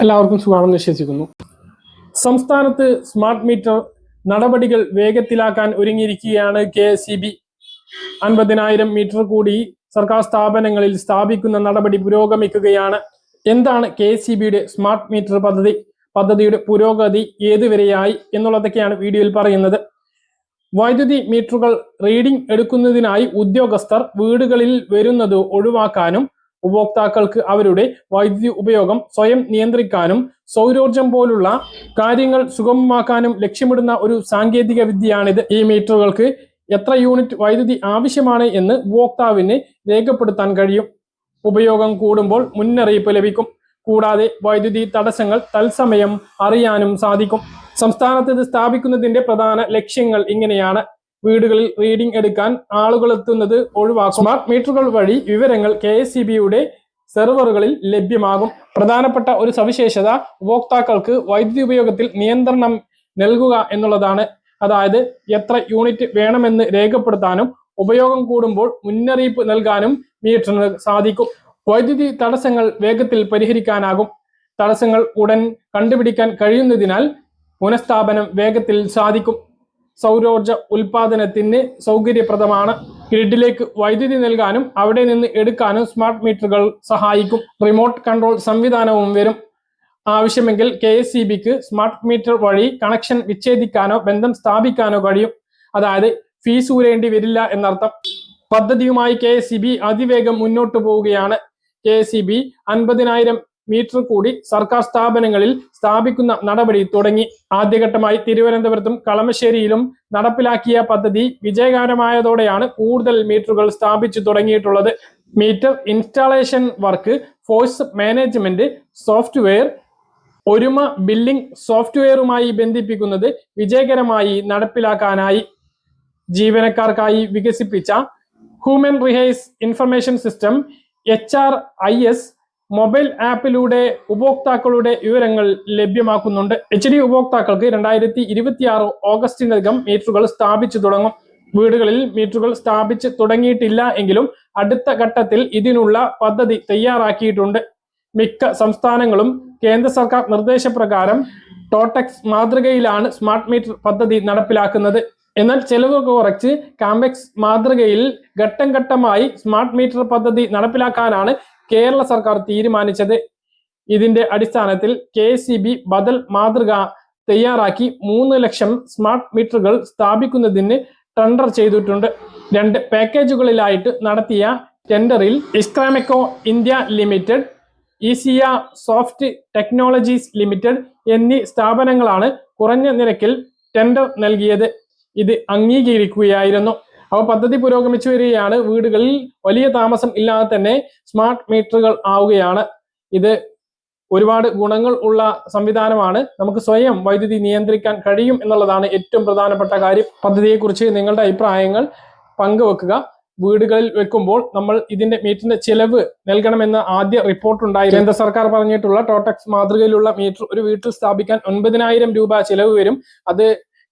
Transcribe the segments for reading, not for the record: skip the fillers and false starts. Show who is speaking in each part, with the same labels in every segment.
Speaker 1: എല്ലാവർക്കും സുഖമാണെന്ന് വിശ്വസിക്കുന്നു. സംസ്ഥാനത്ത് സ്മാർട്ട് മീറ്റർ നടപടികൾ വേഗത്തിലാക്കാൻ ഒരുങ്ങിയിരിക്കുകയാണ് KSEB. 50,000 മീറ്റർ കൂടി സർക്കാർ സ്ഥാപനങ്ങളിൽ സ്ഥാപിക്കുന്ന നടപടി പുരോഗമിക്കുകയാണ്. എന്താണ് KSEBയുടെ സ്മാർട്ട് മീറ്റർ പദ്ധതിയുടെ പുരോഗതി ഏതുവരെയായി എന്നുള്ളതൊക്കെയാണ് വീഡിയോയിൽ പറയുന്നത്. വൈദ്യുതി മീറ്ററുകൾ റീഡിംഗ് എടുക്കുന്നതിനായി ഉദ്യോഗസ്ഥർ വീടുകളിൽ വരുന്നത് ഒഴിവാക്കാനും ഉപഭോക്താക്കൾക്ക് അവരുടെ വൈദ്യുതി ഉപയോഗം സ്വയം നിയന്ത്രിക്കാനും സൗരോർജം പോലുള്ള കാര്യങ്ങൾ സുഗമമാക്കാനും ലക്ഷ്യമിടുന്ന ഒരു സാങ്കേതിക വിദ്യയാണിത്. ഈ മീറ്ററുകൾക്ക് എത്ര യൂണിറ്റ് വൈദ്യുതി ആവശ്യമാണ് എന്ന് ഉപഭോക്താവിന് രേഖപ്പെടുത്താൻ കഴിയും. ഉപയോഗം കൂടുമ്പോൾ മുന്നറിയിപ്പ് ലഭിക്കും. കൂടാതെ വൈദ്യുതി തടസ്സങ്ങൾ തത്സമയം അറിയാനും സാധിക്കും. സംസ്ഥാനത്ത് ഇത് സ്ഥാപിക്കുന്നതിന്റെ പ്രധാന ലക്ഷ്യങ്ങൾ ഇങ്ങനെയാണ്. വീടുകളിൽ റീഡിംഗ് എടുക്കാൻ ആളുകൾ എത്തുന്നത് ഒഴിവാക്കും. സ്മാർട്ട് മീറ്ററുകൾ വഴി വിവരങ്ങൾ KSEBയുടെ സെർവറുകളിൽ ലഭ്യമാകും. പ്രധാനപ്പെട്ട ഒരു സവിശേഷത ഉപഭോക്താക്കൾക്ക് വൈദ്യുതി ഉപയോഗത്തിൽ നിയന്ത്രണം നൽകുക എന്നുള്ളതാണ്. അതായത് എത്ര യൂണിറ്റ് വേണമെന്ന് രേഖപ്പെടുത്താനും ഉപയോഗം കൂടുമ്പോൾ മുന്നറിയിപ്പ് നൽകാനും മീറ്ററിന് സാധിക്കും. വൈദ്യുതി തടസ്സങ്ങൾ വേഗത്തിൽ പരിഹരിക്കാനാകും. തടസ്സങ്ങൾ ഉടൻ കണ്ടുപിടിക്കാൻ കഴിയുന്നതിനാൽ പുനഃസ്ഥാപനം വേഗത്തിൽ സാധിക്കും. സൗരോർജ ഉൽപാദനത്തിന് സൗകര്യപ്രദമാണ്. ഗ്രിഡിലേക്ക് വൈദ്യുതി നൽകാനും അവിടെ നിന്ന് എടുക്കാനും സ്മാർട്ട് മീറ്ററുകൾ സഹായിക്കും. റിമോട്ട് കൺട്രോൾ സംവിധാനവും വരും. ആവശ്യമെങ്കിൽ KSEBക്ക് സ്മാർട്ട് മീറ്റർ വഴി കണക്ഷൻ വിച്ഛേദിക്കാനോ ബന്ധം സ്ഥാപിക്കാനോ കഴിയും. അതായത് ഫീസ് ഊരേണ്ടി വരില്ല എന്നർത്ഥം. പദ്ധതിയുമായി KSEB അതിവേഗം മുന്നോട്ട് പോവുകയാണ്. KSEB 50,000 മീറ്റർ കൂടി സർക്കാർ സ്ഥാപനങ്ങളിൽ സ്ഥാപിക്കുന്ന നടപടി തുടങ്ങി. ആദ്യഘട്ടമായി തിരുവനന്തപുരത്തും കളമശ്ശേരിയിലും നടപ്പിലാക്കിയ പദ്ധതി വിജയകരമായതോടെയാണ് കൂടുതൽ മീറ്ററുകൾ സ്ഥാപിച്ചു തുടങ്ങിയിട്ടുള്ളത്. Meter installation work, force management software, Oruma billing സോഫ്റ്റ്വെയറുമായി ബന്ധിപ്പിക്കുന്നത് വിജയകരമായി നടപ്പിലാക്കാനായി. ജീവനക്കാർക്കായി വികസിപ്പിച്ച human resource information system HRIS mobile ആപ്പിലൂടെ ഉപഭോക്താക്കളുടെ വിവരങ്ങൾ ലഭ്യമാക്കുന്നുണ്ട്. HD ഉപഭോക്താക്കൾക്ക് 2026 ഓഗസ്റ്റിനകം മീറ്ററുകൾ സ്ഥാപിച്ചു തുടങ്ങും. വീടുകളിൽ മീറ്ററുകൾ സ്ഥാപിച്ച് തുടങ്ങിയിട്ടില്ല എങ്കിലും അടുത്ത ഘട്ടത്തിൽ ഇതിനുള്ള പദ്ധതി തയ്യാറാക്കിയിട്ടുണ്ട്. മിക്ക സംസ്ഥാനങ്ങളും കേന്ദ്ര സർക്കാർ നിർദ്ദേശപ്രകാരം ടോട്ടക്സ് മാതൃകയിലാണ് സ്മാർട്ട് മീറ്റർ പദ്ധതി നടപ്പിലാക്കുന്നത്. എന്നാൽ ചെലവ് കുറച്ച് കാംബെക്സ് മാതൃകയിൽ ഘട്ടം ഘട്ടമായി സ്മാർട്ട് മീറ്റർ പദ്ധതി നടപ്പിലാക്കാനാണ് കേരള സർക്കാർ തീരുമാനിച്ചത്. ഇതിന്റെ അടിസ്ഥാനത്തിൽ KSEB ബദൽ മാതൃക തയ്യാറാക്കി 3 ലക്ഷം സ്മാർട്ട് മീറ്ററുകൾ സ്ഥാപിക്കുന്നതിന് ടെൻഡർ ചെയ്തിട്ടുണ്ട്. 2 പാക്കേജുകളിലായിട്ട് നടത്തിയ ടെൻഡറിൽ ഇസ്ക്രാമെക്കോ ഇന്ത്യ ലിമിറ്റഡ്, ഈസിയ സോഫ്റ്റ് ടെക്നോളജീസ് ലിമിറ്റഡ് എന്നീ സ്ഥാപനങ്ങളാണ് കുറഞ്ഞ നിരക്കിൽ ടെൻഡർ നൽകിയത്. ഇത് അംഗീകരിക്കുകയായിരുന്നു. അപ്പോൾ പദ്ധതി പുരോഗമിച്ചു വരികയാണ്. വീടുകളിൽ വലിയ താമസം ഇല്ലാതെ തന്നെ സ്മാർട്ട് മീറ്ററുകൾ ആവുകയാണ്. ഇത് ഒരുപാട് ഗുണങ്ങൾ ഉള്ള സംവിധാനമാണ്. നമുക്ക് സ്വയം വൈദ്യുതി നിയന്ത്രിക്കാൻ കഴിയും എന്നുള്ളതാണ് ഏറ്റവും പ്രധാനപ്പെട്ട കാര്യം. പദ്ധതിയെക്കുറിച്ച് നിങ്ങളുടെ അഭിപ്രായങ്ങൾ പങ്കുവെക്കുക. വീടുകളിൽ വെക്കുമ്പോൾ നമ്മൾ ഇതിന്റെ മീറ്ററിന്റെ ചിലവ് നൽകണമെന്ന ആദ്യ റിപ്പോർട്ട് ഉണ്ടായി. കേന്ദ്ര സർക്കാർ പറഞ്ഞിട്ടുള്ള ടോട്ടക്സ് മാതൃകയിലുള്ള മീറ്റർ ഒരു വീട്ടിൽ സ്ഥാപിക്കാൻ 9,000 രൂപ ചിലവ് വരും. അത്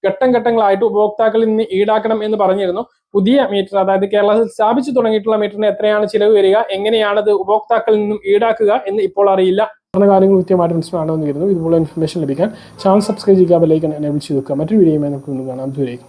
Speaker 1: ഘട്ടം ഘട്ടങ്ങളായിട്ട് ഉപഭോക്താക്കളിൽ നിന്ന് ഈടാക്കണം എന്ന് പറഞ്ഞിരുന്നു. പുതിയ മീറ്റർ, അതായത് കേരളത്തിൽ സ്ഥാപിച്ചു തുടങ്ങിയിട്ടുള്ള മീറ്ററിന് എത്രയാണ് ചിലവ് വരിക, എങ്ങനെയാണത് ഉപഭോക്താക്കളിൽ നിന്നും ഈടാക്കുക എന്ന് ഇപ്പോൾ അറിയില്ല. പറഞ്ഞ കാര്യങ്ങൾ കൃത്യമായിട്ട് മനസ്സിലാണെന്ന് കരുതുന്നു. ഇതുപോലെ ഇൻഫർമേഷൻ ലഭിക്കാൻ ചാനൽ സബ്സ്ക്രൈബ് ചെയ്യുക, ബെൽ ഐക്കൺ എനേബിൾ ചെയ്ത് വെക്കുക. മറ്റൊരു വീഡിയോയുമായി നമുക്ക് കാണാം. ദൂരേക്ക്.